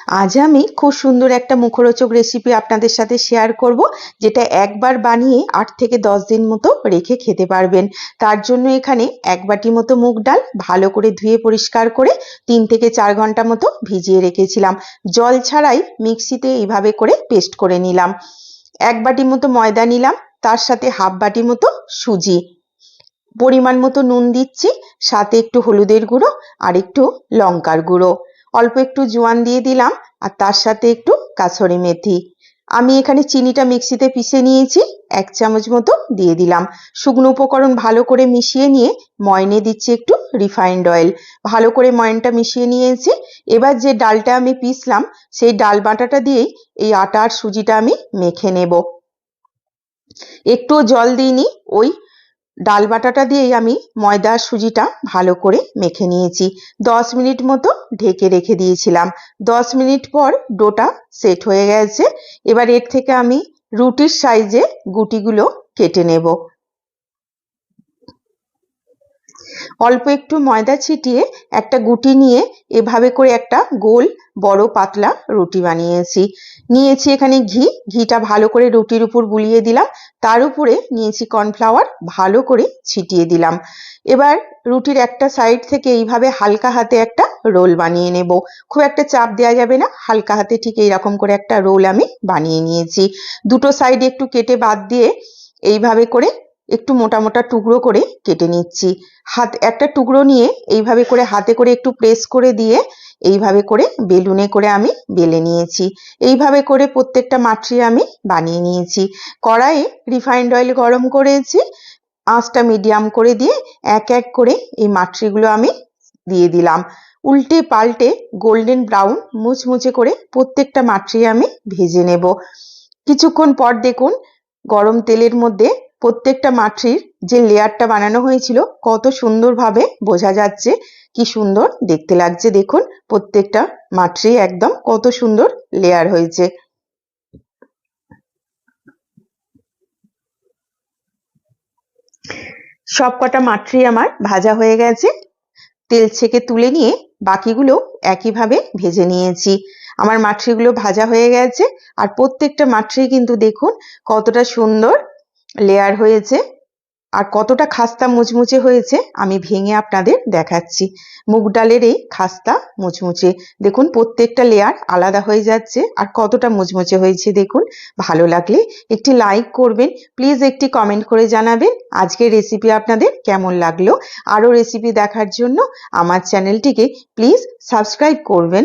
আজ আমি খুব সুন্দর একটা মুখরোচক রেসিপি আপনাদের সাথে শেয়ার করব, যেটা একবার বানিয়ে 8 থেকে 10 দিন মতো রেখে খেতে পারবেন। তার জন্য এখানে 1 বাটি মতো মুগ ডাল ভালো করে ধুয়ে পরিষ্কার করে 3 থেকে 4 ঘন্টা মতো ভিজিয়ে রেখেছিলাম। জল ছাড়াই মিক্সিতে এইভাবে করে পেস্ট করে নিলাম। 1 বাটি মতো ময়দা নিলাম, তার সাথে হাফ বাটি মতো সুজি, পরিমাণ মতো নুন দিচ্ছি, সাথে একটু হলুদের গুঁড়ো আর একটু লঙ্কার গুঁড়ো, অল্প একটু জোয়ান দিয়ে দিলাম, আর তার সাথে একটু কাসুরি মেথি। আমি এখানে চিনিটা মিক্সিতে পিষে নিয়েছি, 1 চামচ মতো দিয়ে দিলাম। শুকনো উপকরণ ভালো করে মিশিয়ে নিয়ে ময়নে দিচ্ছি একটু রিফাইন্ড অয়েল। ভালো করে ময়নটা মিশিয়ে নিয়েছি। এবার যে ডালটা আমি পিষলাম সেই ডাল বাটাটা দিয়েই এই আটা আর সুজিটা আমি মেখে নেব। একটুও জল দিইনি, ওই ডাল বাটাটা দিয়েই আমি ময়দা আর সুজিটা ভালো করে মেখে নিয়েছি। 10 মিনিট মতো ঢেকে রেখে দিয়েছিলাম। 10 মিনিট পর ডোটা সেট হয়ে গেছে। এবার এর থেকে আমি রুটির সাইজে গুটিগুলো কেটে নেব। অল্প একটু ময়দা ছিটিয়ে একটা গুটি নিয়ে এভাবে করে একটা গোল বড় পাতলা রুটি বানিয়েছি। নিয়েছি এখানে ঘিটা ভালো করে রুটির উপর বুলিয়ে দিলাম, তার উপরে নিয়েছি কর্নফ্লাওয়ার, ভালো করে ছিটিয়ে দিলাম। এবার রুটির একটা সাইড থেকে এইভাবে হালকা হাতে একটা রোল বানিয়ে নেব। খুব একটা চাপ দেওয়া যাবে না, হালকা হাতে ঠিক এইরকম করে একটা রোল আমি বানিয়ে নিয়েছি। দুটো সাইড একটু কেটে বাদ দিয়ে এইভাবে করে একটু মোটা মোটা টুকরো করে কেটে নিচ্ছি। একটা টুকরো নিয়ে এইভাবে করে হাতে করে একটু প্রেস করে দিয়ে এইভাবে করে বেলুনে করে আমি বেলে নিয়েছি। এইভাবে করে প্রত্যেকটা মাট্রি আমি বানিয়ে নিয়েছি। কড়াইয়ে রিফাইন্ড অয়েল গরম করেছি, আঁচটা মিডিয়াম করে দিয়ে এক এক করে এই মাট্রিগুলো আমি দিয়ে দিলাম। উল্টে পাল্টে গোল্ডেন ব্রাউন মুচমুচে করে প্রত্যেকটা মাট্রি আমি ভেজে নেব। কিছুক্ষণ পর দেখুন গরম তেলের মধ্যে প্রত্যেকটা মাট্রির যে লেয়ারটা বানানো হয়েছিল কত সুন্দরভাবে বোঝা যাচ্ছে, কি সুন্দর দেখতে লাগছে। দেখুন প্রত্যেকটা মাট্রি একদম কত সুন্দর লেয়ার হয়েছে। সব কটা মাট্রি আমার ভাজা হয়ে গেছে। তেল ছেঁকে তুলে নিয়ে বাকিগুলো একইভাবে ভেজে নিয়েছি। আমার মাট্রিগুলো ভাজা হয়ে গেছে, আর প্রত্যেকটা মাট্রি কিন্তু দেখুন কতটা সুন্দর লেয়ার হয়েছে আর কতটা খাস্তা মুচমুচে হয়েছে। আমি ভেঙে আপনাদের দেখাচ্ছি। মুগ ডালের এই খাস্তা মুচমুচে দেখুন, প্রত্যেকটা লেয়ার আলাদা হয়ে যাচ্ছে আর কতটা মুচমুচে হয়েছে দেখুন। ভালো লাগলে একটি লাইক করবেন, প্লিজ একটি কমেন্ট করে জানাবেন আজকের রেসিপি আপনাদের কেমন লাগলো। আরও রেসিপি দেখার জন্য আমার চ্যানেলটিকে প্লিজ সাবস্ক্রাইব করবেন।